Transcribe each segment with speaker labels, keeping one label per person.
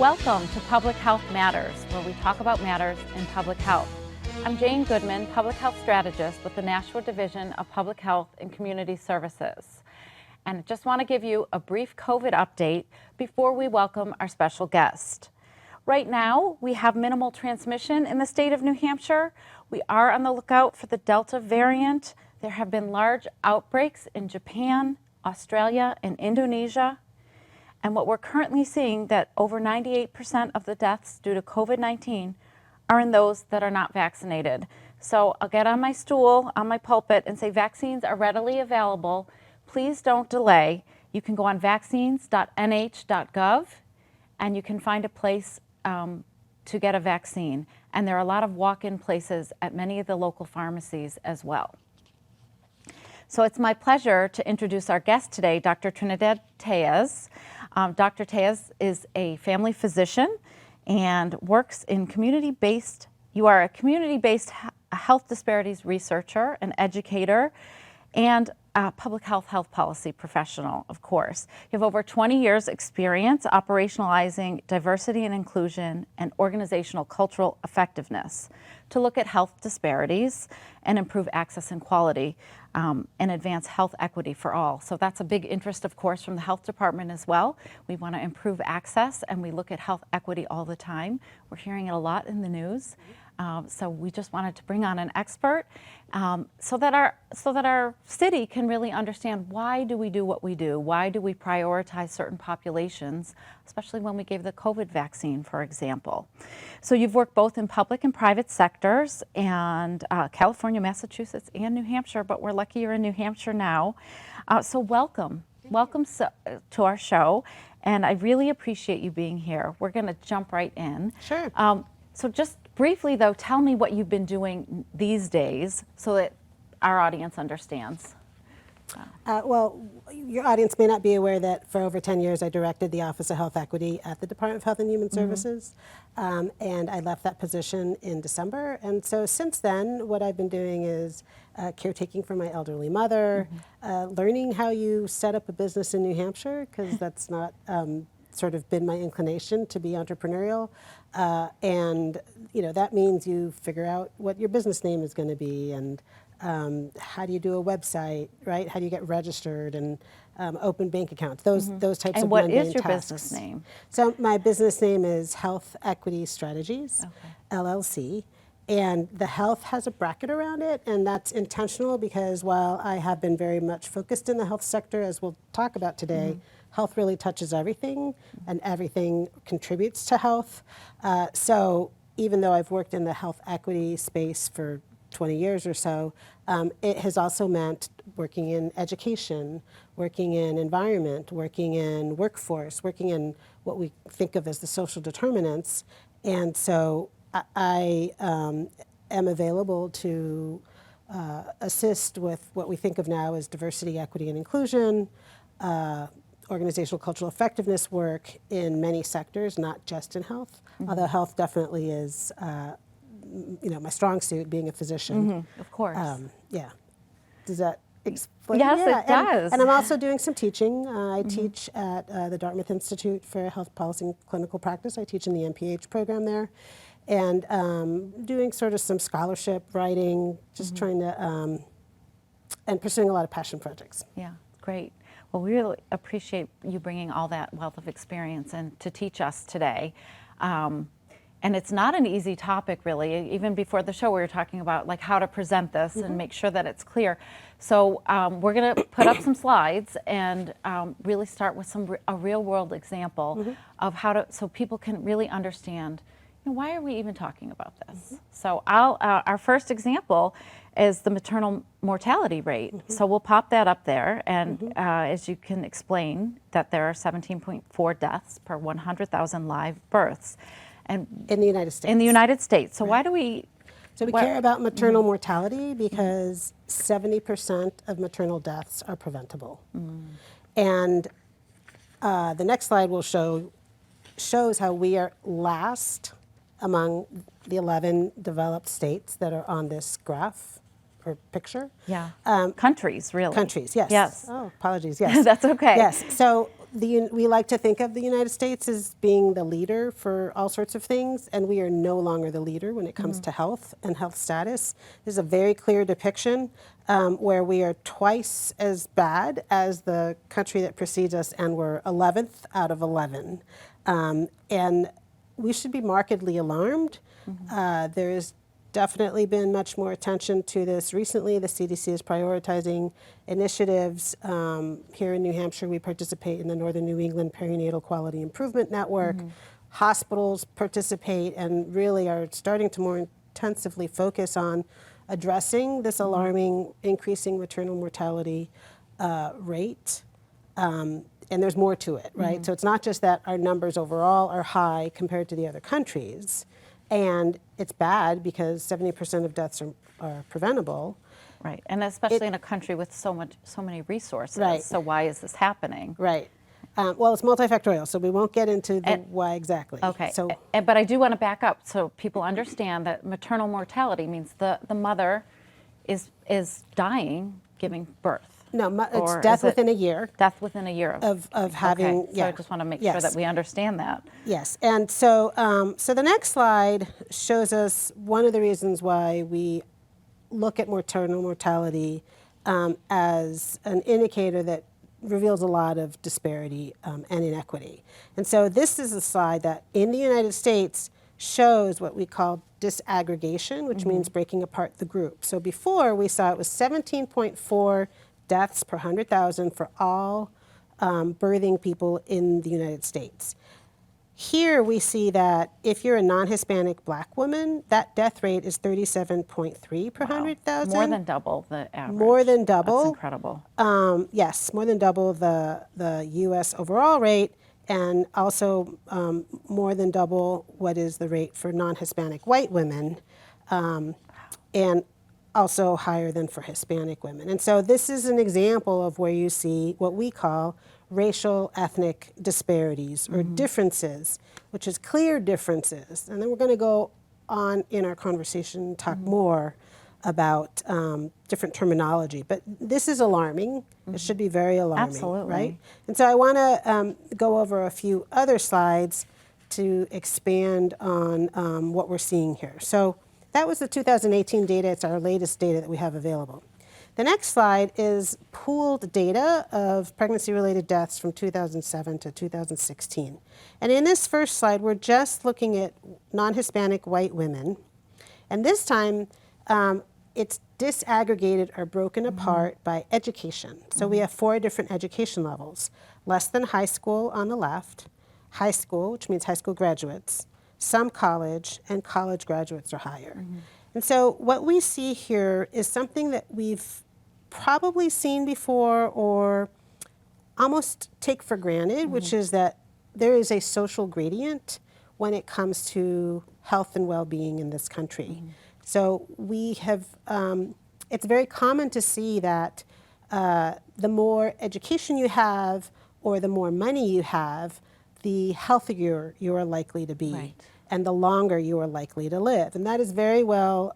Speaker 1: Welcome to Public Health Matters, where we talk about matters in public health. I'm Jane Goodman, Public Health Strategist with the Nashua Division of Public Health and Community Services. And I just want to give you a brief COVID update before we welcome our special guest. Right now, we have minimal transmission in the state of New Hampshire. We are on the lookout for the Delta variant. There have been large outbreaks in Japan, Australia, and Indonesia. And what we're currently seeing that over 98% of the deaths due to COVID-19 are in those that are not vaccinated. So I'll get on my stool, on my pulpit, and say vaccines are readily available. Please don't delay. You can go on vaccines.nh.gov and you can find a place to get a vaccine. And there are a lot of walk-in places at many of the local pharmacies as well. So it's my pleasure to introduce our guest today, Dr. Trinidad Telles. Dr. Telles is a family physician and works in community-based, you are a community-based health disparities researcher, an educator, and a public health policy professional, of course. You have over 20 years experience operationalizing diversity and inclusion and organizational cultural effectiveness to look at health disparities and improve access and quality and advance health equity for all. So that's a big interest, of course, from the health department as well. We want to improve access and we look at health equity all the time. We're hearing it a lot in the news. So we just wanted to bring on an expert so that our city can really understand why do we do what we do? Why do we prioritize certain populations, especially when we gave the COVID vaccine, for example. So you've worked both in public and private sectors and California, Massachusetts, and New Hampshire, but we're lucky you're in New Hampshire now. So welcome to our show, and I really appreciate you being here. We're going to jump right in.
Speaker 2: Sure.
Speaker 1: So just briefly, though, tell me what you've been doing these days so that our audience understands.
Speaker 2: Well, your audience may not be aware that for over 10 years I directed the Office of Health Equity at the Department of Health and Human Services, and I left that position in December. And so since then, what I've been doing is caretaking for my elderly mother, learning how you set up a business in New Hampshire, because that's not sort of been my inclination to be entrepreneurial. And that means you figure out what your business name is going to be and how do you do a website, right? How do you get registered and open bank accounts, those types of mundane tasks. And what is your business name? So my business name is Health Equity Strategies, LLC. And the health has a bracket around it, and that's intentional because while I have been very much focused in the health sector, as we'll talk about today, health really touches everything, and everything contributes to health. So even though I've worked in the health equity space for 20 years or so, it has also meant working in education, working in environment, working in workforce, working in what we think of as the social determinants. And so I am available to assist with what we think of now as diversity, equity, and inclusion, organizational cultural effectiveness work in many sectors, not just in health, although health definitely is my strong suit, being a physician.
Speaker 1: Of course.
Speaker 2: Yeah. Does that explain?
Speaker 1: Yes, it does.
Speaker 2: And I'm also doing some teaching. I teach at the Dartmouth Institute for Health Policy and Clinical Practice. I teach in the MPH program there. And doing sort of some scholarship writing, just trying to, and pursuing a lot of passion projects.
Speaker 1: Yeah, great. Well, we really appreciate you bringing all that wealth of experience and to teach us today. And it's not an easy topic, really. Even before the show, we were talking about like how to present this and make sure that it's clear. So we're going to put up some slides and really start with a real-world example of how to, so people can really understand, why are we even talking about this? So our first example is the maternal mortality rate. So we'll pop that up there, and as you can explain, that there are 17.4 deaths per 100,000 live births. And
Speaker 2: in the United States.
Speaker 1: In the United States. So why do we?
Speaker 2: So we care about maternal mortality because 70% of maternal deaths are preventable. And the next slide will shows how we are last among the 11 developed states that are on this graph or picture.
Speaker 1: Yeah. Countries, really.
Speaker 2: Countries, yes.
Speaker 1: Yes.
Speaker 2: Oh, apologies, yes.
Speaker 1: That's okay.
Speaker 2: Yes. So We like to think of the United States as being the leader for all sorts of things, and we are no longer the leader when it comes to health and health status. There's a very clear depiction where we are twice as bad as the country that precedes us, and we're 11th out of 11. And we should be markedly alarmed. There's definitely been much more attention to this recently. The CDC is prioritizing initiatives. Here in New Hampshire, we participate in the Northern New England Perinatal Quality Improvement Network. Hospitals participate and really are starting to more intensively focus on addressing this alarming increasing maternal mortality rate. And there's more to it, right? So it's not just that our numbers overall are high compared to the other countries, and it's bad because 70% of deaths are preventable.
Speaker 1: Right, and especially in a country with so many resources.
Speaker 2: Right.
Speaker 1: So why is this happening?
Speaker 2: Right. Well, it's multifactorial, so we won't get into the why exactly.
Speaker 1: Okay,
Speaker 2: So,
Speaker 1: but I do want to back up so people understand that maternal mortality means the mother is dying giving birth.
Speaker 2: no,
Speaker 1: Or
Speaker 2: it's death
Speaker 1: is it
Speaker 2: within a year
Speaker 1: Death within a year
Speaker 2: of having.
Speaker 1: Okay, so
Speaker 2: Yeah.
Speaker 1: I just want to make
Speaker 2: Yes.
Speaker 1: sure that we understand that.
Speaker 2: Yes, and so the next slide shows us one of the reasons why we look at maternal mortality as an indicator that reveals a lot of disparity and inequity. And so this is a slide that in the United States shows what we call disaggregation, which means breaking apart the group. So before we saw it was 17.4 deaths per 100,000 for all birthing people in the United States. Here we see that if you're a non-Hispanic black woman, that death rate is 37.3 per 100,000.
Speaker 1: More than double the average.
Speaker 2: More than double.
Speaker 1: That's incredible.
Speaker 2: Yes, more than double the U.S. overall rate, and also more than double what is the rate for non-Hispanic white women, and also higher than for Hispanic women. And so this is an example of where you see what we call racial ethnic disparities or differences, which is clear differences. And then we're going to go on in our conversation and talk more about different terminology. But this is alarming. It should be very alarming,
Speaker 1: Absolutely.
Speaker 2: right? And so I want to go over a few other slides to expand on what we're seeing here. So that was the 2018 data. It's our latest data that we have available. The next slide is pooled data of pregnancy-related deaths from 2007 to 2016. And in this first slide, we're just looking at non-Hispanic white women. And this time, it's disaggregated or broken apart by education. So we have 4 different education levels. Less than high school on the left, high school, which means high school graduates, some college, and college graduates are higher. And so what we see here is something that we've probably seen before or almost take for granted, which is that there is a social gradient when it comes to health and well-being in this country. So we have, it's very common to see that the more education you have or the more money you have, the healthier you are likely to be.
Speaker 1: Right.
Speaker 2: And the longer you are likely to live. And that is very well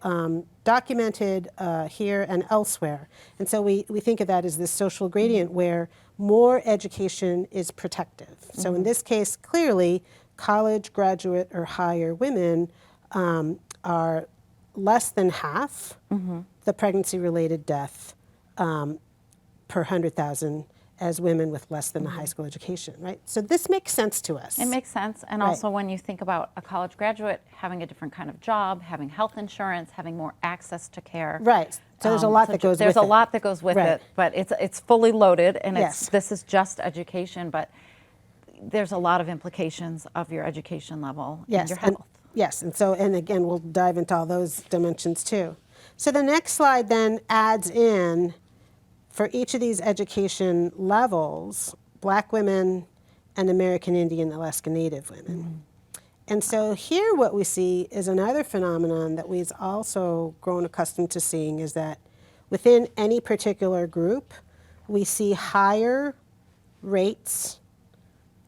Speaker 2: documented here and elsewhere. And so we think of that as this social gradient where more education is protective. So in this case, clearly, college graduate or higher women are less than half the pregnancy-related death per 100,000 as women with less than a high school education, right? So this makes sense to us.
Speaker 1: It makes sense. And also when you think about a college graduate having a different kind of job, having health insurance, having more access to care.
Speaker 2: Right. So there's a lot that goes with it.
Speaker 1: There's a lot that goes with it, but it's fully loaded, and
Speaker 2: Yes.
Speaker 1: this is just education, but there's a lot of implications of your education level and your health.
Speaker 2: Yes, and again, we'll dive into all those dimensions too. So the next slide then adds in, for each of these education levels, black women and American Indian Alaska Native women. And so here what we see is another phenomenon that we've also grown accustomed to seeing, is that within any particular group, we see higher rates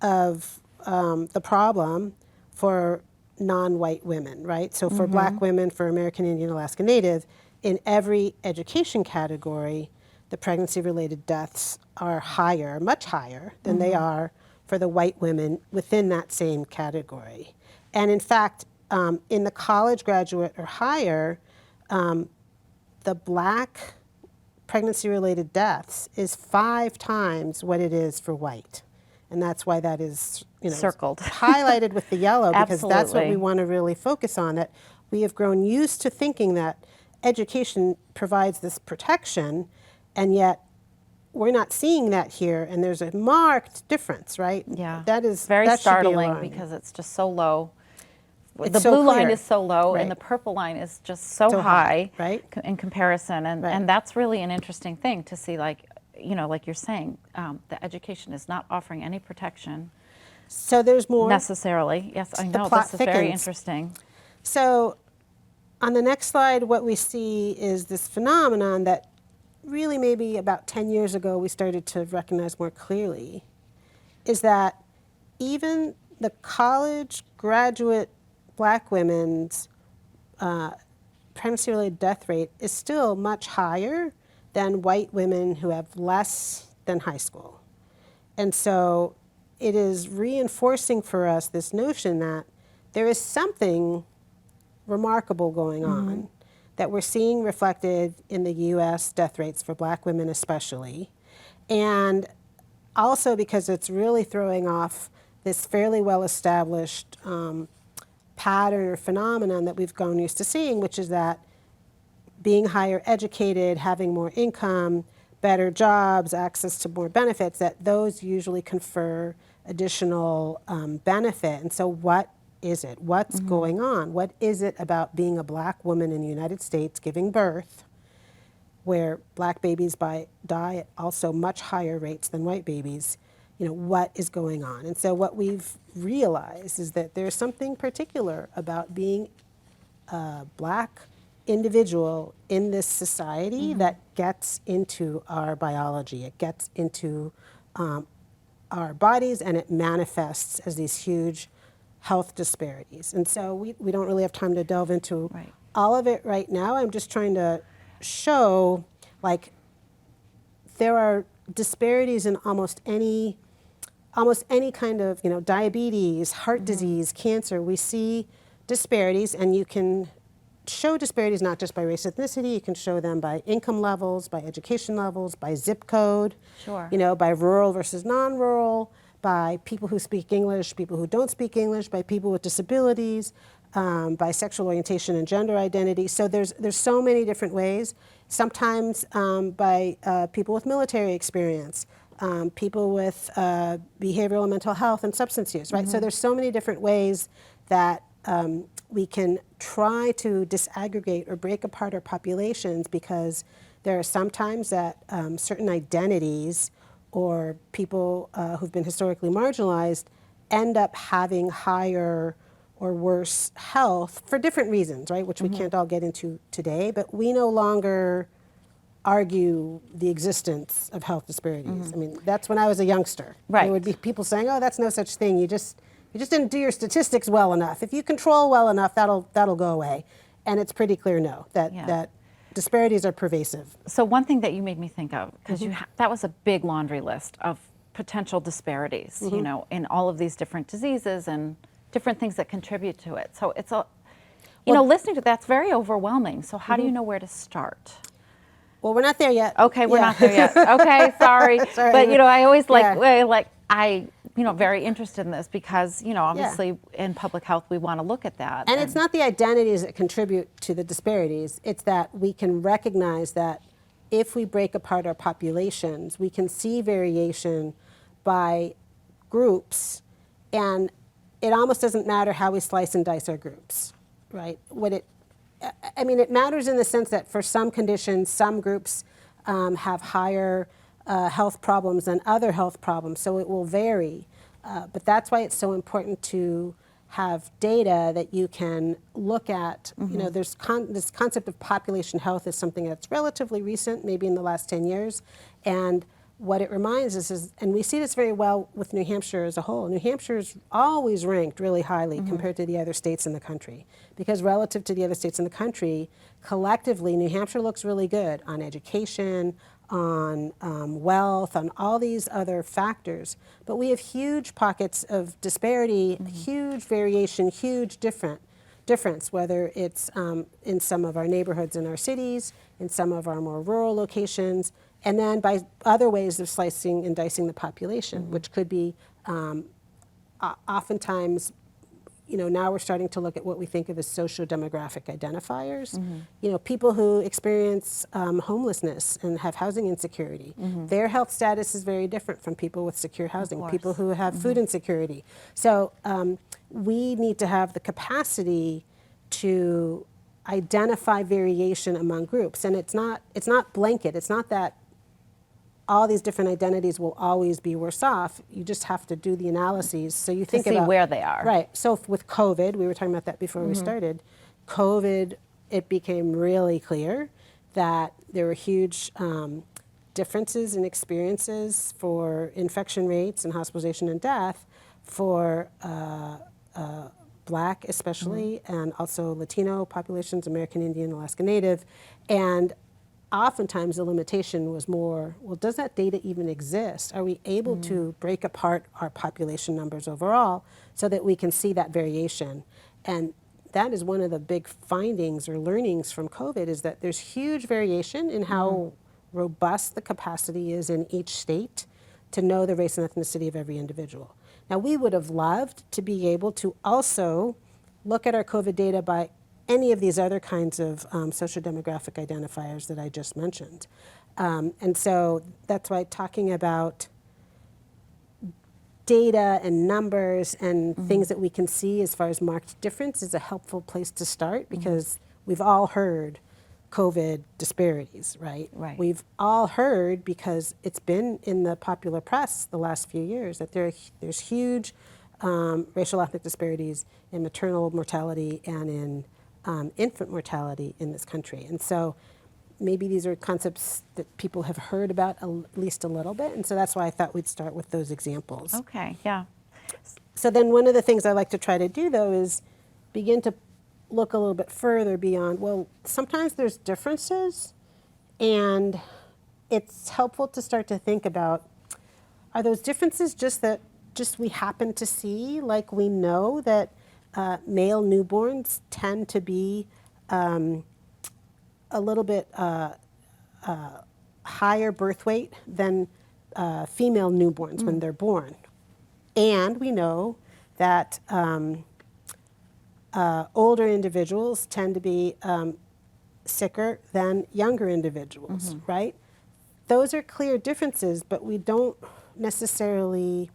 Speaker 2: of the problem for non-white women, right? So for black women, for American Indian Alaska Native, in every education category, the pregnancy-related deaths are higher, much higher, than they are for the white women within that same category. And in fact, in the college graduate or higher, the black pregnancy-related deaths is 5 times what it is for white. And that's why that is,
Speaker 1: Circled.
Speaker 2: highlighted with the yellow, because that's what we
Speaker 1: Absolutely.
Speaker 2: want to really focus on, that we have grown used to thinking that education provides this protection, and yet we're not seeing that here, and there's a marked difference, right?
Speaker 1: Yeah.
Speaker 2: That is
Speaker 1: very
Speaker 2: that should be
Speaker 1: startling
Speaker 2: alarming.
Speaker 1: because it's just so low.
Speaker 2: It's
Speaker 1: The
Speaker 2: so
Speaker 1: blue line
Speaker 2: clear.
Speaker 1: is so low,
Speaker 2: Right.
Speaker 1: and the purple line is just so,
Speaker 2: So high, right?
Speaker 1: in comparison, and
Speaker 2: Right.
Speaker 1: and that's really an interesting thing to see. Like like you're saying, the education is not offering any protection
Speaker 2: So there's more.
Speaker 1: necessarily. Yes, I
Speaker 2: The
Speaker 1: know
Speaker 2: plot
Speaker 1: this is very
Speaker 2: thickens.
Speaker 1: interesting.
Speaker 2: So on the next slide, what we see is this phenomenon that really maybe about 10 years ago we started to recognize more clearly, is that even the college graduate black women's pregnancy-related death rate is still much higher than white women who have less than high school. And so it is reinforcing for us this notion that there is something remarkable going on that we're seeing reflected in the US death rates for black women especially. And also because it's really throwing off this fairly well-established pattern or phenomenon that we've grown used to seeing, which is that being higher educated, having more income, better jobs, access to more benefits, that those usually confer additional benefit. And so what is it? What's going on? What is it about being a black woman in the United States giving birth, where black babies die at also much higher rates than white babies? What is going on? And so what we've realized is that there's something particular about being a black individual in this society that gets into our biology. It gets into our bodies, and it manifests as these huge health disparities. And so we don't really have time to delve into
Speaker 1: Right.
Speaker 2: all of it right now. I'm just trying to show, like, there are disparities in almost any kind of, diabetes, heart disease, cancer. We see disparities, and you can show disparities not just by race, ethnicity. You can show them by income levels, by education levels, by zip code.
Speaker 1: Sure.
Speaker 2: By rural versus non-rural, by people who speak English, people who don't speak English, by people with disabilities, by sexual orientation and gender identity. So there's so many different ways. Sometimes by people with military experience, people with behavioral and mental health and substance use, right? So there's so many different ways that we can try to disaggregate or break apart our populations, because there are sometimes that certain identities or people who've been historically marginalized end up having higher or worse health for different reasons, right? Which we can't all get into today, but we no longer argue the existence of health disparities. I mean, that's when I was a youngster.
Speaker 1: Right.
Speaker 2: There would be people saying, "Oh, that's no such thing. You just didn't do your statistics well enough. If you control well enough, that'll go away." And it's pretty clear, no, that disparities are pervasive.
Speaker 1: So one thing that you made me think of, because that was a big laundry list of potential disparities, in all of these different diseases and different things that contribute to it. So it's listening to that's very overwhelming. So how do you know where to start?
Speaker 2: Well, we're not there yet.
Speaker 1: Okay, we're
Speaker 2: Yeah.
Speaker 1: not there yet. Okay, sorry.
Speaker 2: Sorry.
Speaker 1: But I always
Speaker 2: Yeah.
Speaker 1: very interested in this because, obviously in public health we want to look at that.
Speaker 2: And it's not the identities that contribute to the disparities. It's that we can recognize that if we break apart our populations, we can see variation by groups, and it almost doesn't matter how we slice and dice our groups, right? It matters in the sense that for some conditions, some groups have higher health problems than other health problems, so it will vary. But that's why it's so important to have data that you can look at. There's this concept of population health is something that's relatively recent, maybe in the last 10 years. And what it reminds us is, and we see this very well with New Hampshire as a whole, New Hampshire's always ranked really highly compared to the other states in the country. Because relative to the other states in the country, collectively, New Hampshire looks really good on education, on wealth, on all these other factors. But we have huge pockets of disparity, huge variation, huge difference, whether it's in some of our neighborhoods in our cities, in some of our more rural locations, and then by other ways of slicing and dicing the population, which could be oftentimes, now we're starting to look at what we think of as socio-demographic identifiers. People who experience homelessness and have housing insecurity. Their health status is very different from people with secure housing, people who have food insecurity. So we need to have the capacity to identify variation among groups. And it's not blanket. It's not that all these different identities will always be worse off. You just have to do the analyses. So you think
Speaker 1: to see
Speaker 2: about
Speaker 1: where they are.
Speaker 2: Right. So with COVID, we were talking about that before we started. COVID, it became really clear that there were huge differences in experiences for infection rates and hospitalization and death for Black especially, and also Latino populations, American Indian, Alaska Native. And oftentimes the limitation was more, well, does that data even exist? Are we able to break apart our population numbers overall so that we can see that variation? And that is one of the big findings or learnings from COVID, is that there's huge variation in how robust the capacity is in each state to know the race and ethnicity of every individual. Now, we would have loved to be able to also look at our COVID data by any of these other kinds of socio-demographic identifiers that I just mentioned. And so that's why talking about data and numbers and things that we can see as far as marked difference is a helpful place to start, because we've all heard COVID disparities, right?
Speaker 1: Right.
Speaker 2: We've all heard, because it's been in the popular press the last few years, that there's huge racial ethnic disparities in maternal mortality and in infant mortality in this country. And so maybe these are concepts that people have heard about at least a little bit, and so that's why I thought we'd start with those examples.
Speaker 1: Okay, yeah.
Speaker 2: So then one of the things I like to try to do, though, is begin to look a little bit further beyond, well, sometimes there's differences, and it's helpful to start to think about, are those differences just we happen to see? Like, we know that male newborns tend to be a little bit higher birth weight than female newborns when they're born. And we know that older individuals tend to be sicker than younger individuals, right? Those are clear differences, but we don't necessarily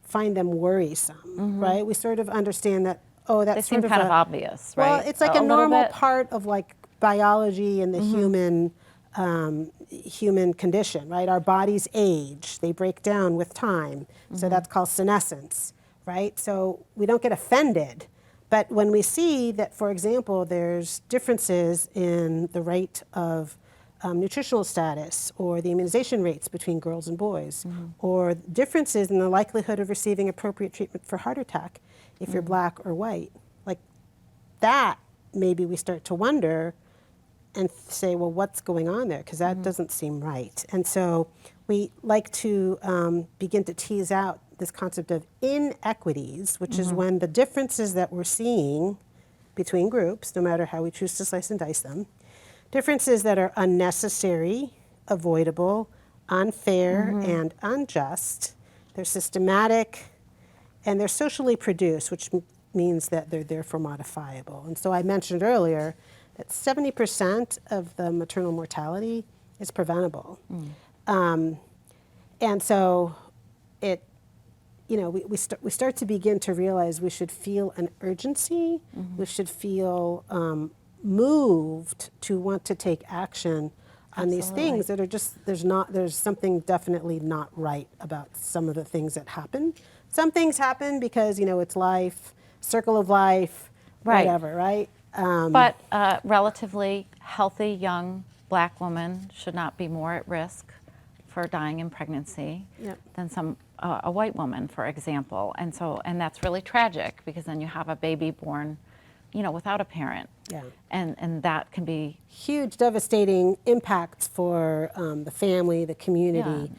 Speaker 2: find them worrisome, right? We sort of understand that, oh, that's
Speaker 1: They seem
Speaker 2: sort
Speaker 1: kind
Speaker 2: of
Speaker 1: of obvious, right?
Speaker 2: Well, it's like a
Speaker 1: little
Speaker 2: normal
Speaker 1: bit.
Speaker 2: part of like biology and the human condition, right? Our bodies age, they break down with time. So that's called senescence, right? So we don't get offended. But when we see that, for example, there's differences in the rate of nutritional status or the immunization rates between girls and boys, or differences in the likelihood of receiving appropriate treatment for heart attack if you're Black or white, like that, maybe we start to wonder and say, well, what's going on there? Because that doesn't seem right. And so we like to begin to tease out this concept of inequities, which is when the differences that we're seeing between groups, no matter how we choose to slice and dice them, differences that are unnecessary, avoidable, unfair, and unjust. They're systematic, and they're socially produced, which means that they're therefore modifiable. And so I mentioned earlier that 70% of the maternal mortality is preventable. And so it, we start to begin to realize we should feel an urgency, we should feel moved to want to take action on these things that are just, there's something definitely not right about some of the things that happen. Some things happen because, it's life, circle of life, whatever, right?
Speaker 1: But a relatively healthy young Black woman should not be more at risk for dying in pregnancy than a white woman, for example. And that's really tragic, because then you have a baby born without a parent.
Speaker 2: Yeah.
Speaker 1: And that can be
Speaker 2: Huge, devastating impacts for the family, the community,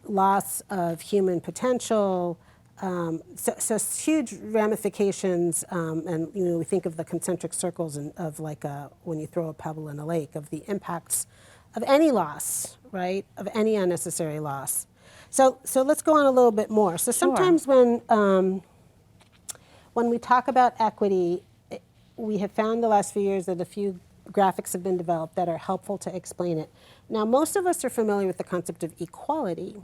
Speaker 2: loss of human potential. So huge ramifications, and we think of the concentric circles of like when you throw a pebble in a lake, of the impacts of any loss, right? Of any unnecessary loss. So let's go on a little bit more. So sometimes when we talk about equity, we have found the last few years that a few graphics have been developed that are helpful to explain it. Now, most of us are familiar with the concept of equality,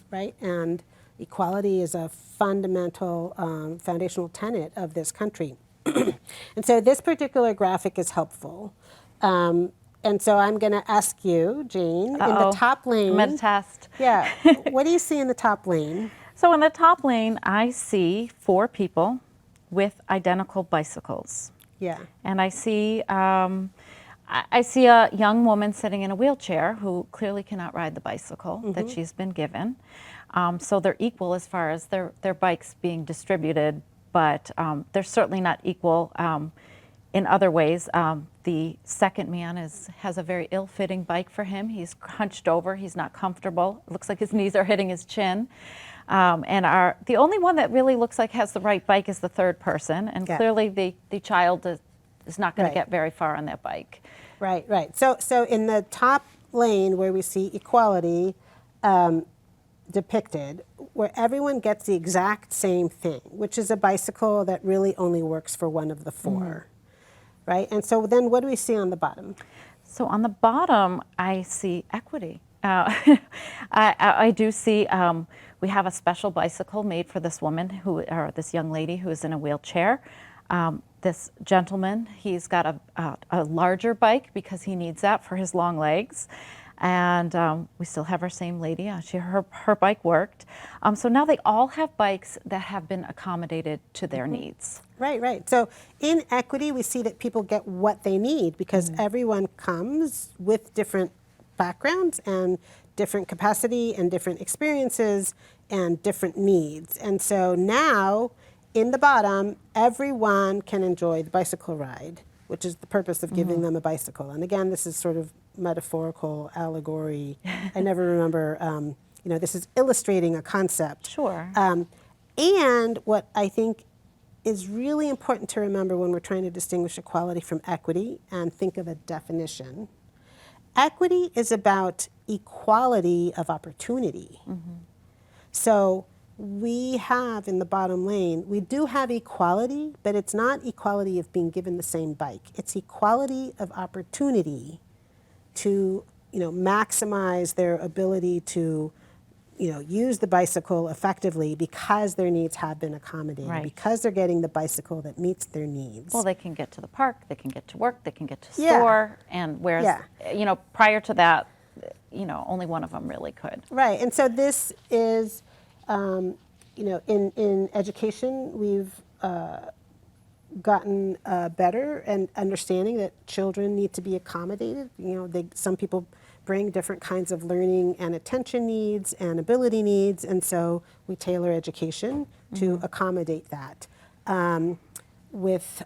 Speaker 2: right? And equality is a fundamental, foundational tenet of this country. And so this particular graphic is helpful. And so I'm going to ask you, Jane, in the top lane.
Speaker 1: I'm going to test.
Speaker 2: Yeah. What do you see in the top lane?
Speaker 1: So in the top lane, I see 4 people with identical bicycles.
Speaker 2: Yeah.
Speaker 1: And I see a young woman sitting in a wheelchair who clearly cannot ride the bicycle that she's been given. So they're equal as far as their bikes being distributed, but they're certainly not equal in other ways. The second man has a very ill-fitting bike for him. He's hunched over. He's not comfortable. It looks like his knees are hitting his chin. And the only one that really looks like has the right bike is the third person. And clearly the child is not going to get very far on that bike.
Speaker 2: Right, right. So in the top lane where we see equality depicted, where everyone gets the exact same thing, which is a bicycle that really only works for one of the 4, right? And so then what do we see on the bottom?
Speaker 1: So on the bottom, I see equity. I do see we have a special bicycle made for this woman or this young lady who is in a wheelchair. This gentleman, he's got a larger bike because he needs that for his long legs. And we still have our same lady. Her bike worked. So now they all have bikes that have been accommodated to their needs.
Speaker 2: Right, right. So in equity, we see that people get what they need because everyone comes with different backgrounds and different capacity and different experiences and different needs. And so now, in the bottom, everyone can enjoy the bicycle ride, which is the purpose of giving them a bicycle. And again, this is sort of metaphorical allegory. I never remember, this is illustrating a concept.
Speaker 1: Sure.
Speaker 2: And what I think is really important to remember when we're trying to distinguish equality from equity and think of a definition, equity is about equality of opportunity. So we have in the bottom lane, we do have equality, but it's not equality of being given the same bike. It's equality of opportunity to, maximize their ability to, use the bicycle effectively because their needs have been accommodated, because they're getting the bicycle that meets their needs.
Speaker 1: Well, they can get to the park, they can get to work, they can get to store, and whereas, prior to that, only one of them really could.
Speaker 2: Right, and so this is, in education, we've gotten better and understanding that children need to be accommodated. Some people bring different kinds of learning and attention needs and ability needs, and so we tailor education to accommodate that. With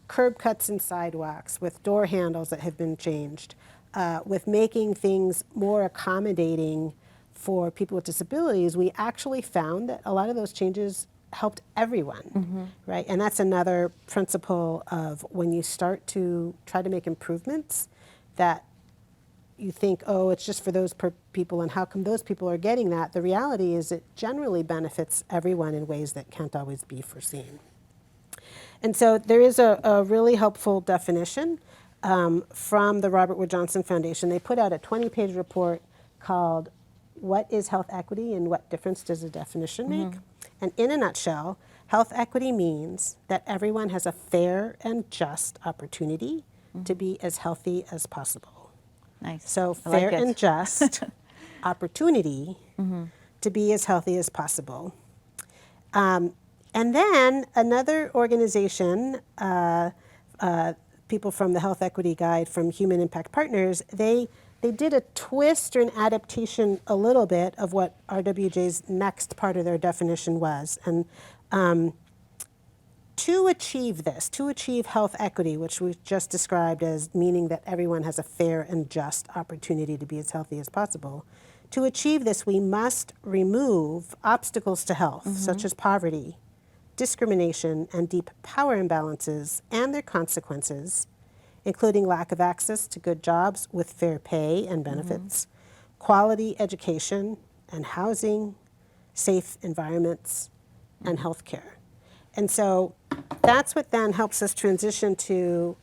Speaker 2: curb cuts and sidewalks, with door handles that have been changed, with making things more accommodating for people with disabilities, we actually found that a lot of those changes helped everyone, right? And that's another principle of when you start to try to make improvements that you think, oh, it's just for those people, and how come those people are getting that? The reality is it generally benefits everyone in ways that can't always be foreseen. And so there is a really helpful definition from the Robert Wood Johnson Foundation. They put out a 20-page report called What is Health Equity and What Difference Does a Definition Make? And in a nutshell, health equity means that everyone has a fair and just opportunity to be as healthy as possible.
Speaker 1: Nice.
Speaker 2: So
Speaker 1: I like
Speaker 2: fair
Speaker 1: it.
Speaker 2: and just opportunity to be as healthy as possible. And then another organization, people from the Health Equity Guide from Human Impact Partners, they did a twist or an adaptation a little bit of what RWJ's next part of their definition was. And To achieve this, to achieve health equity, which we've just described as meaning that everyone has a fair and just opportunity to be as healthy as possible, to achieve this, we must remove obstacles to health, such as poverty, discrimination, and deep power imbalances and their consequences, including lack of access to good jobs with fair pay and benefits, quality education and housing, safe environments, and health care. And so that's what then helps us transition to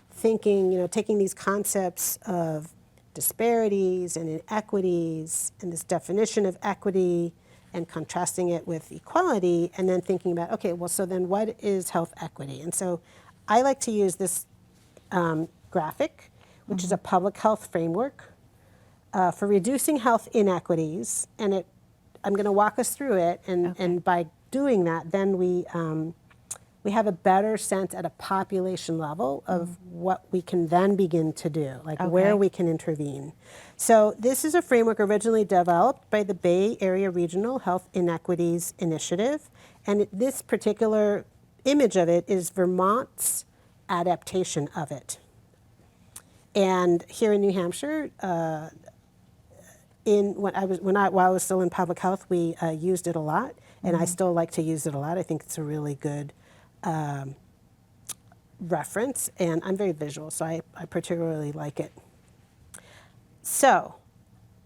Speaker 2: thinking, taking these concepts of disparities and inequities and this definition of equity and contrasting it with equality, and then thinking about, okay, well, so then what is health equity? And so I like to use this graphic, which is a public health framework for reducing health inequities, and I'm going to walk us through it, and by doing that, then we have a better sense at a population level of what we can then begin to do, like where we can intervene. So this is a framework originally developed by the Bay Area Regional Health Inequities Initiative, and this particular image of it is Vermont's adaptation of it. And here in New Hampshire, while I was still in public health, we used it a lot, and I still like to use it a lot. I think it's a really good reference, and I'm very visual, so I particularly like it. So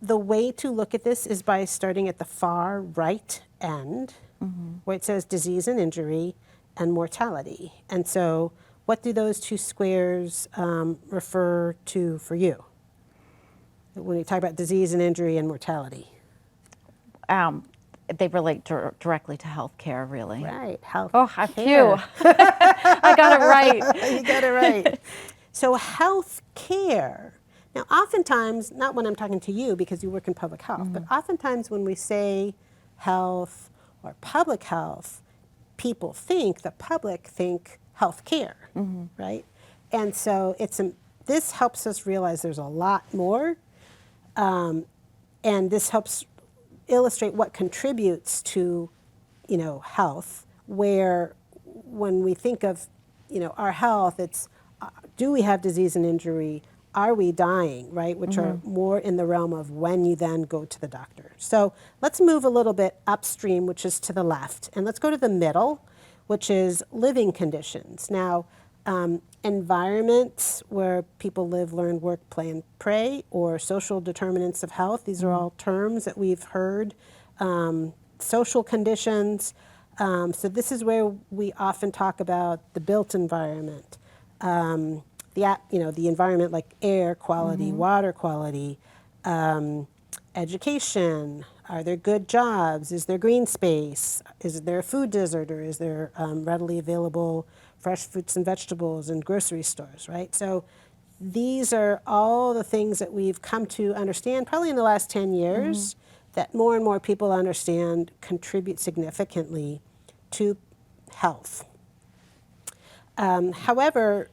Speaker 2: the way to look at this is by starting at the far right end, where it says disease and injury and mortality. And so what do those two squares refer to for you when you talk about disease and injury and mortality?
Speaker 1: They relate directly to healthcare, really.
Speaker 2: Right, health.
Speaker 1: Oh, phew. I got it right.
Speaker 2: You got it right. So health care. Now, oftentimes, not when I'm talking to you because you work in public health, but oftentimes when we say health or public health, people think, the public think health care, right? And so this helps us realize there's a lot more, and this helps illustrate what contributes to, health, where when we think of, our health, it's do we have disease and injury? Are we dying, right? Which are more in the realm of when you then go to the doctor. So let's move a little bit upstream, which is to the left, and let's go to the middle, which is living conditions. Now, environments where people live, learn, work, play, and pray, or social determinants of health. These are all terms that we've heard. Social conditions. So this is where we often talk about the built environment, the environment like air quality, water quality, education. Are there good jobs? Is there green space? Is there a food desert, or is there readily available fresh fruits and vegetables in grocery stores, right? So these are all the things that we've come to understand probably in the last 10 years that more and more people understand contribute significantly to health. However,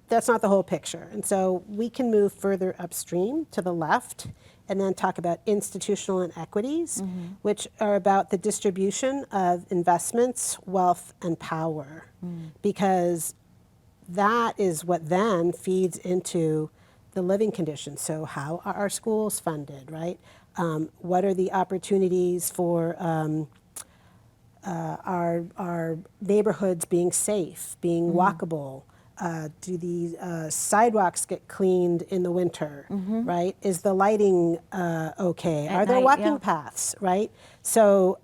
Speaker 2: that's not the whole picture. And so we can move further upstream to the left and then talk about institutional inequities, which are about the distribution of investments, wealth, and power, because that is what then feeds into the living conditions. So how are our schools funded, right? What are the opportunities for our neighborhoods being safe, being walkable? Do the sidewalks get cleaned in the winter, right? Is the lighting okay? Are there walking paths, right? So,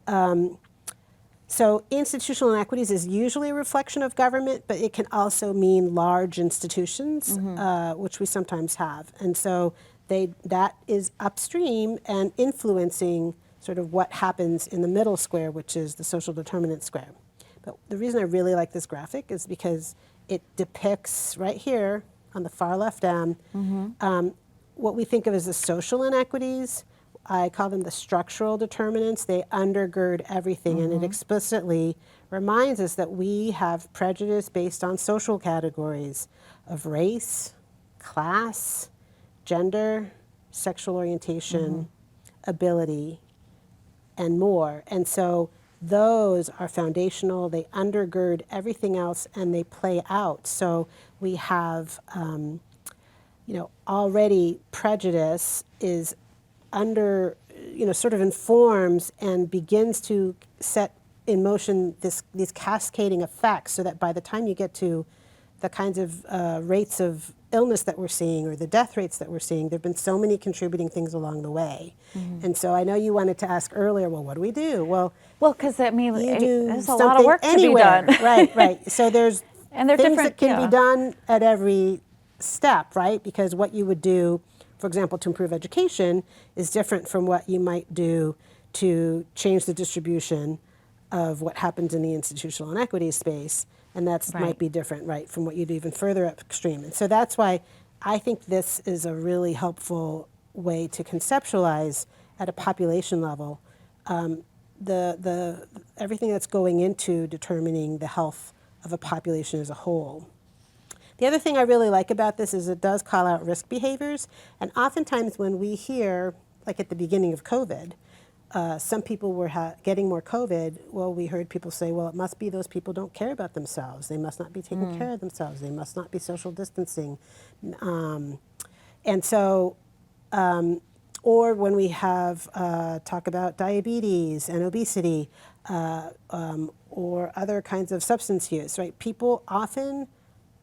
Speaker 2: so institutional inequities is usually a reflection of government, but it can also mean large institutions, which we sometimes have. And so that is upstream and influencing sort of what happens in the middle square, which is the social determinant square. But the reason I really like this graphic is because it depicts right here on the far left end what we think of as the social inequities. I call them the structural determinants. They undergird everything, and it explicitly reminds us that we have prejudice based on social categories of race, class, gender, sexual orientation, ability, and more. And so those are foundational. They undergird everything else, and they play out. So we have, already prejudice is under, sort of informs and begins to set in motion these cascading effects, so that by the time you get to the kinds of rates of illness that we're seeing, or the death rates that we're seeing, there have been so many contributing things along the way. And so I know you wanted to ask earlier, well, what do we do? Well,
Speaker 1: because
Speaker 2: you do
Speaker 1: there's a lot of work
Speaker 2: anywhere.
Speaker 1: to be done.
Speaker 2: Right. So there's
Speaker 1: And they're
Speaker 2: things
Speaker 1: different,
Speaker 2: that can be done at every step, right? Because what you would do, for example, to improve education is different from what you might do to change the distribution of what happens in the institutional inequity space. And that might be different, right, from what you do even further upstream. And so that's why I think this is a really helpful way to conceptualize at a population level the everything that's going into determining the health of a population as a whole. The other thing I really like about this is it does call out risk behaviors. And oftentimes when we hear, like at the beginning of COVID, some people were getting more COVID. Well, we heard people say, well, it must be those people don't care about themselves. They must not be taking care of themselves. They must not be social distancing. And so, or when we have talk about diabetes and obesity or other kinds of substance use, right? People often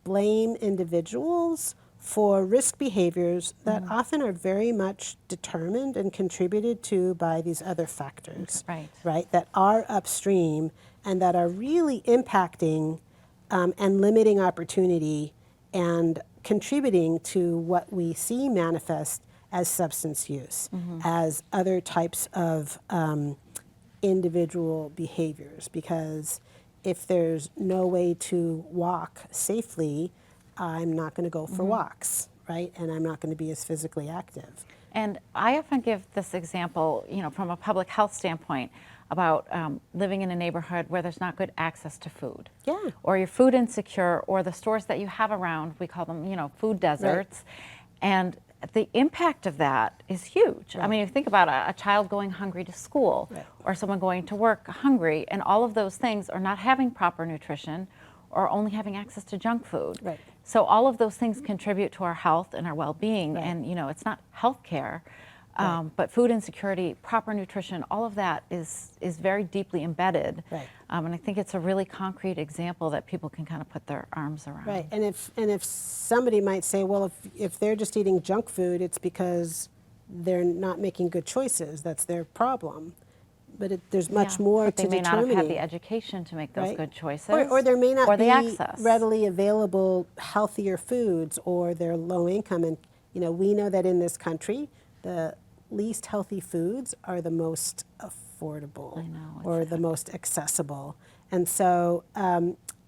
Speaker 2: blame individuals for risk behaviors that often are very much determined and contributed to by these other factors, right? That are upstream and that are really impacting and limiting opportunity and contributing to what we see manifest as substance use, as other types of individual behaviors. Because if there's no way to walk safely, I'm not going to go for walks, right? And I'm not going to be as physically active.
Speaker 1: And I often give this example, from a public health standpoint, about living in a neighborhood where there's not good access to food.
Speaker 2: Yeah.
Speaker 1: Or you're food insecure, or the stores that you have around, we call them, food deserts. Right. And the impact of that is huge. Right. I mean, you think about a child going hungry to school, right, or someone going to work hungry, and all of those things, are not having proper nutrition, or only having access to junk food.
Speaker 2: Right.
Speaker 1: So all of those things contribute to our health and our well-being,
Speaker 2: right,
Speaker 1: and it's not health care, but food insecurity, proper nutrition, all of that is very deeply embedded.
Speaker 2: Right.
Speaker 1: And I think it's a really concrete example that people can kind of put their arms around.
Speaker 2: Right. And if somebody might say, well, if they're just eating junk food, it's because they're not making good choices. That's their problem. But there's much more to determining.
Speaker 1: They may not have had the education to make those good choices.
Speaker 2: Or there may not be
Speaker 1: access.
Speaker 2: Readily available healthier foods, or they're low income. And we know that in this country, the least healthy foods are the most affordable, or the most accessible. And so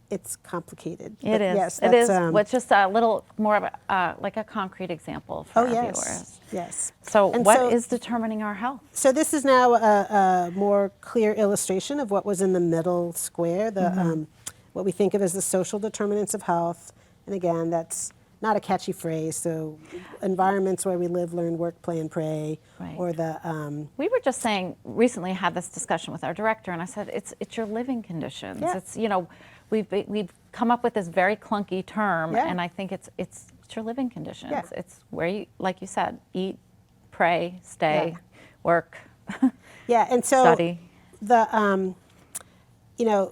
Speaker 2: it's complicated.
Speaker 1: It is.
Speaker 2: Yes,
Speaker 1: it is. It's just a little more of like a concrete example for our viewers.
Speaker 2: Yes.
Speaker 1: So what is determining our health?
Speaker 2: So this is now a more clear illustration of what was in the middle square, what we think of as the social determinants of health. And again, that's not a catchy phrase. So environments where we live, learn, work, play, and pray, or the.
Speaker 1: We were just saying recently, had this discussion with our director, and I said it's your living conditions.
Speaker 2: Yeah.
Speaker 1: It's we've come up with this very clunky term, and I think it's your living conditions.
Speaker 2: Yeah.
Speaker 1: It's where you, like you said, eat, pray, stay, work.
Speaker 2: And so
Speaker 1: study.
Speaker 2: The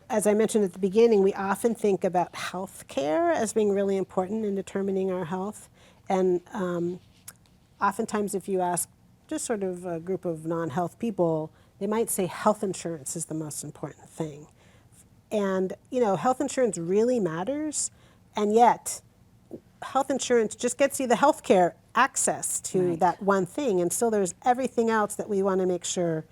Speaker 2: as I mentioned at the beginning, we often think about health care as being really important in determining our health. And oftentimes if you ask just sort of a group of non-health people, they might say health insurance is the most important thing. And, health insurance really matters. And yet, health insurance just gets you the health care access to that one thing. And still there's everything else that we want to make sure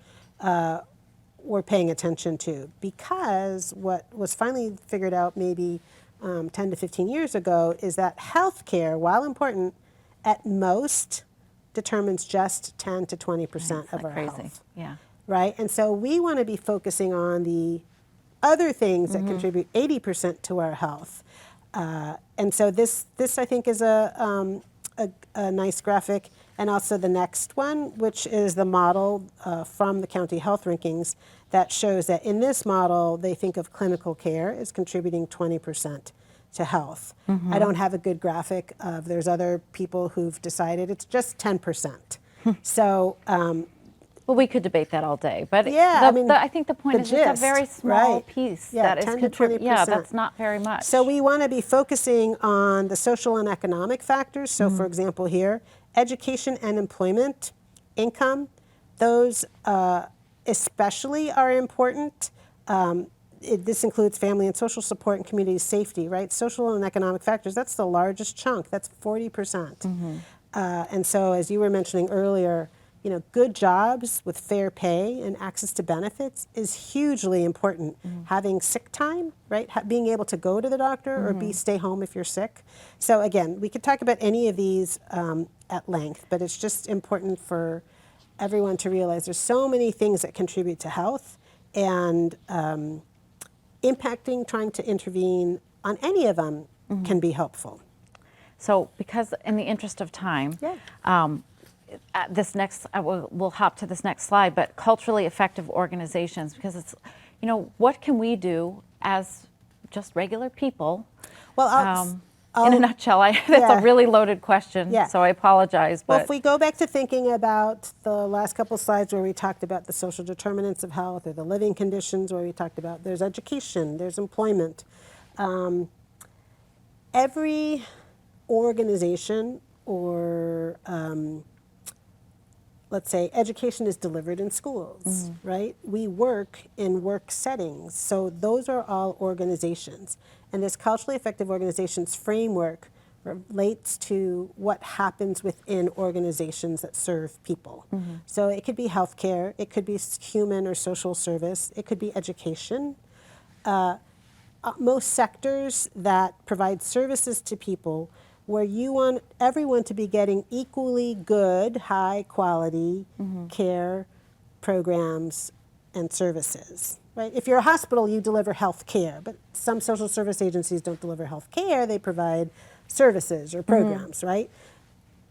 Speaker 2: we're paying attention to, because what was finally figured out maybe 10 to 15 years ago is that healthcare, while important, at most determines just 10 to 20% of our health.
Speaker 1: Yeah.
Speaker 2: Right? And so we want to be focusing on the other things that contribute 80% to our health. And so this I think is a nice graphic. and also the next one, which is the model from the county health rankings that shows that in this model, they think of clinical care as contributing 20% to health. I don't have a good graphic of, there's other people who've decided it's just 10%. So,
Speaker 1: well, we could debate that all day, but
Speaker 2: yeah, I mean,
Speaker 1: I think the point
Speaker 2: the
Speaker 1: is it's a very
Speaker 2: gist,
Speaker 1: small
Speaker 2: right.
Speaker 1: piece
Speaker 2: Yeah,
Speaker 1: that is
Speaker 2: 10 to 20%.
Speaker 1: Yeah, that's not very much.
Speaker 2: So we want to be focusing on the social and economic factors. So for example here, education and employment, income, those especially are important. This includes family and social support and community safety, right? Social and economic factors, that's the largest chunk, that's 40%. And so as you were mentioning earlier, you know, good jobs with fair pay and access to benefits is hugely important. Having sick time, right? Being able to go to the doctor or stay home if you're sick. So again, we could talk about any of these at length, but it's just important for everyone to realize there's so many things that contribute to health, and impacting, trying to intervene on any of them can be helpful.
Speaker 1: So because in the interest of time, we'll hop to this next slide, but culturally effective organizations, because it's, you know, what can we do as just regular people?
Speaker 2: Well,
Speaker 1: in a nutshell, that's a really loaded question, so I apologize.
Speaker 2: Well,
Speaker 1: but
Speaker 2: if we go back to thinking about the last couple slides where we talked about the social determinants of health, or the living conditions where we talked about there's education, there's employment. Every organization, or let's say education is delivered in schools, right? We work in work settings. So those are all organizations. And this culturally effective organizations framework relates to what happens within organizations that serve people. So it could be healthcare, it could be human or social service, it could be education. Most sectors that provide services to people, where you want everyone to be getting equally good, high quality care programs and services, right? If you're a hospital, you deliver health care, but some social service agencies don't deliver health care, they provide services or programs, right?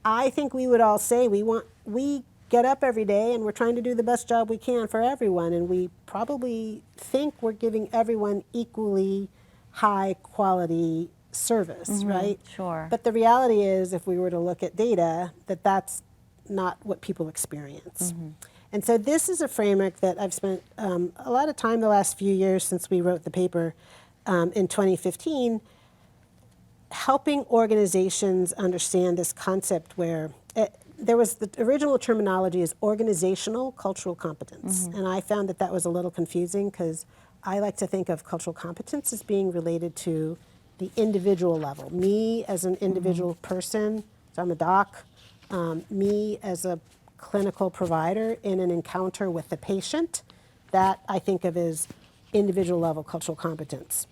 Speaker 2: I think we would all say we get up every day and we're trying to do the best job we can for everyone, and we probably think we're giving everyone equally high quality service, right?
Speaker 1: Sure.
Speaker 2: But the reality is, if we were to look at data, that's not what people experience. And so this is a framework that I've spent a lot of time the last few years since we wrote the paper in 2015, helping organizations understand this concept where there was the original terminology is organizational cultural competence. And I found that was a little confusing, because I like to think of cultural competence as being related to the individual level. Me as an individual person, so I'm a doc, me as a clinical provider in an encounter with the patient, that I think of as individual level cultural competence.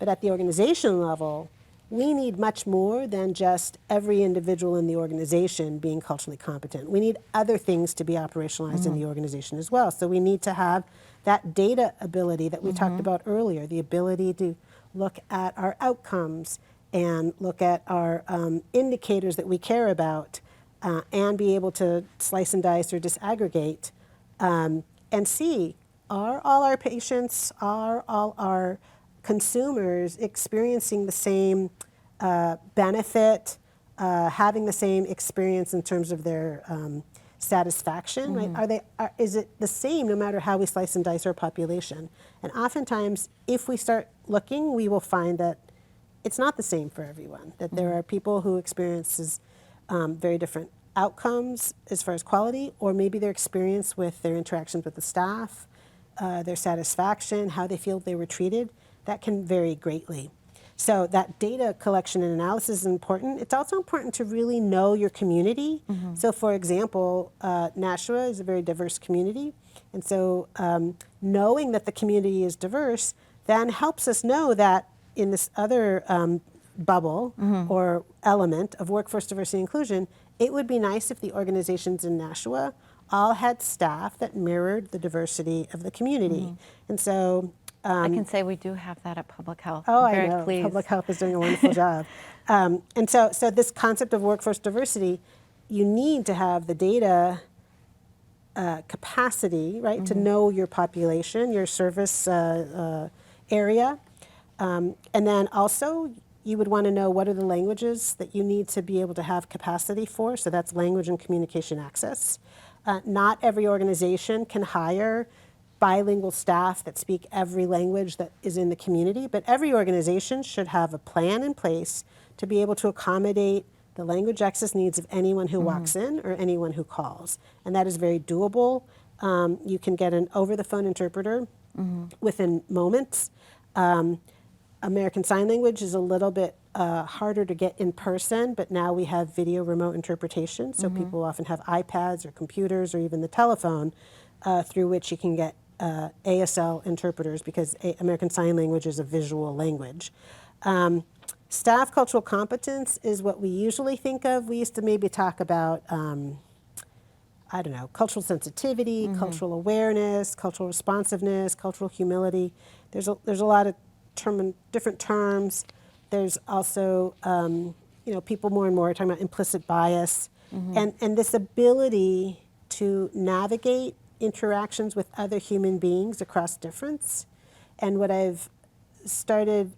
Speaker 2: But at the organization level, we need much more than just every individual in the organization being culturally competent. We need other things to be operationalized in the organization as well. So we need to have that data ability that we talked about earlier, the ability to look at our outcomes and look at our indicators that we care about, and be able to slice and dice or disaggregate and see, are all our patients, are all our consumers experiencing the same benefit, having the same experience in terms of their satisfaction, right? Is it the same no matter how we slice and dice our population? And oftentimes, if we start looking, we will find that it's not the same for everyone, that there are people who experiences very different outcomes as far as quality, or maybe their experience with their interactions with the staff, their satisfaction, how they feel they were treated, that can vary greatly. So that data collection and analysis is important. It's also important to really know your community. So for example, Nashua is a very diverse community. And so knowing that the community is diverse then helps us know that in this other bubble or element of workforce diversity and inclusion, it would be nice if the organizations in Nashua all had staff that mirrored the diversity of the community. And so
Speaker 1: I can say we do have that at Public Health.
Speaker 2: Oh,
Speaker 1: I'm very
Speaker 2: I know.
Speaker 1: pleased.
Speaker 2: Public Health is doing a wonderful job. And so this concept of workforce diversity, you need to have the data capacity, right, to know your population, your service area. And then also, you would want to know what are the languages that you need to be able to have capacity for. So that's language and communication access. Not every organization can hire bilingual staff that speak every language that is in the community, but every organization should have a plan in place to be able to accommodate the language access needs of anyone who walks in or anyone who calls. And that is very doable. You can get an over-the-phone interpreter within moments. American Sign Language is a little bit harder to get in person, but now we have video remote interpretation, so people often have iPads or computers or even the telephone through which you can get ASL interpreters, because American Sign Language is a visual language. Staff cultural competence is what we usually think of. We used to maybe talk about, I don't know, cultural sensitivity, cultural awareness, cultural responsiveness, cultural humility. There's a lot of different terms. There's also, people more and more are talking about implicit bias, and this ability to navigate interactions with other human beings across difference. And what I've started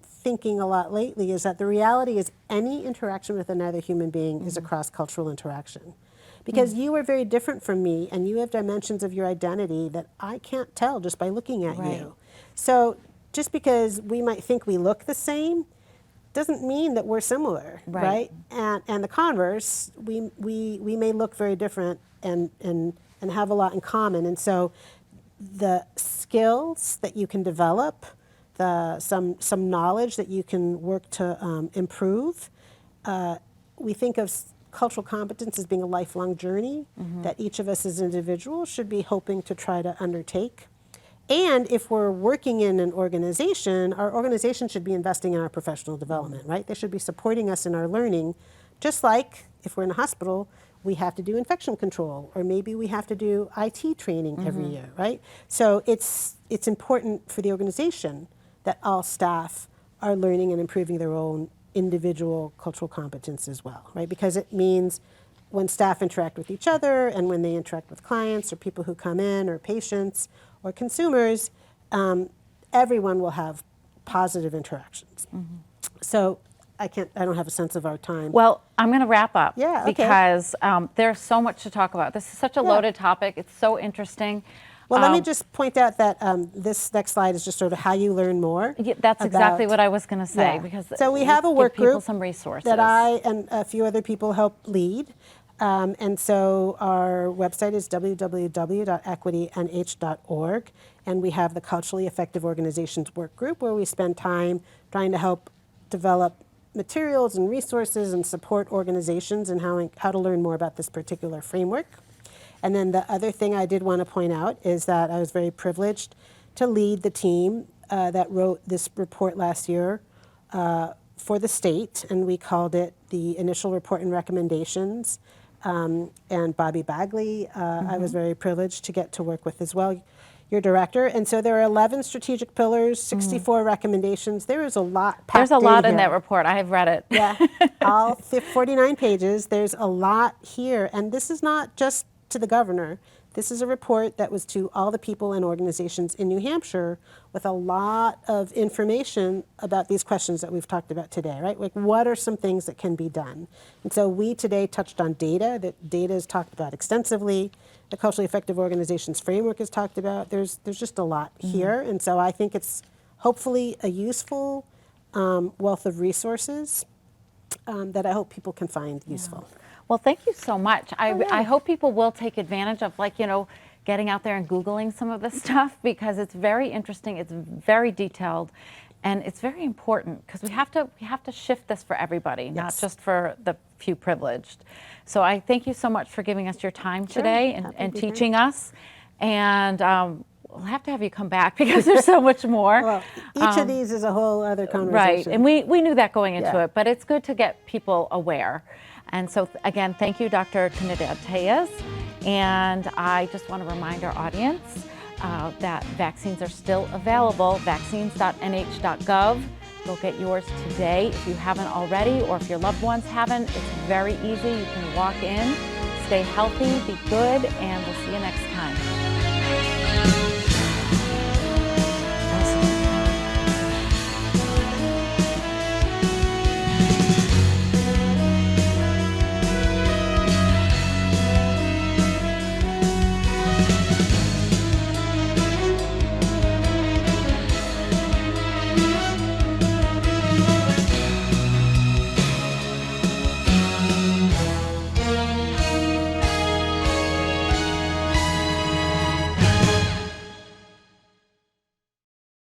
Speaker 2: thinking a lot lately is that the reality is any interaction with another human being is a cross-cultural interaction. Because you are very different from me, and you have dimensions of your identity that I can't tell just by looking at you. So just because we might think we look the same doesn't mean that we're similar, right? And the converse, we may look very different and have a lot in common. And so the skills that you can develop, some knowledge that you can work to improve, we think of cultural competence as being a lifelong journey that each of us as individuals should be hoping to try to undertake. And if we're working in an organization, our organization should be investing in our professional development, right? They should be supporting us in our learning, just like if we're in a hospital, we have to do infection control, or maybe we have to do IT training every year, right? So it's important for the organization that all staff are learning and improving their own individual cultural competence as well, right? Because it means when staff interact with each other and when they interact with clients or people who come in or patients or consumers, everyone will have positive interactions. So I don't have a sense of our time.
Speaker 1: Well, I'm going to wrap up because there's so much to talk about. This is such a loaded topic. It's so interesting.
Speaker 2: Well, let me just point out that this next slide is just sort of how you learn more.
Speaker 1: Yeah, that's exactly what I was going to say. Because
Speaker 2: so we have a work group
Speaker 1: some resources
Speaker 2: that I and a few other people help lead. And so our website is www.equitynh.org, and we have the Culturally Effective Organizations Work Group, where we spend time trying to help develop materials and resources and support organizations and how to learn more about this particular framework. And then the other thing I did want to point out is that I was very privileged to lead the team that wrote this report last year for the state, and we called it the Initial Report and Recommendations. And Bobby Bagley, I was very privileged to get to work with as well, your director. And so there are 11 strategic pillars, 64 recommendations. There is a lot packed in.
Speaker 1: There's a lot in that report. I have read it.
Speaker 2: Yeah, all 49 pages. There's a lot here. And this is not just to the governor. This is a report that was to all the people and organizations in New Hampshire with a lot of information about these questions that we've talked about today, right? Like, what are some things that can be done? And so we today touched on data. That data is talked about extensively. The Culturally Effective Organizations Framework is talked about. There's just a lot here. And so I think it's hopefully a useful wealth of resources that I hope people can find useful.
Speaker 1: Well, thank you so much. I hope people will take advantage of, getting out there and Googling some of this stuff, because it's very interesting, it's very detailed, and it's very important, because we have to shift this for everybody, not just for the few privileged. So I thank you so much for giving us your time today and teaching us. And we'll have to have you come back, because there's so much more.
Speaker 2: Well, each of these is a whole other conversation.
Speaker 1: Right, and we knew that going into it, but it's good to get people aware. And so, again, thank you, Dr. Trinidad Telles. And I just want to remind our audience that vaccines are still available, vaccines.nh.gov. Go get yours today if you haven't already, or if your loved ones haven't. It's very easy. You can walk in, stay healthy, be good, and we'll see you next time.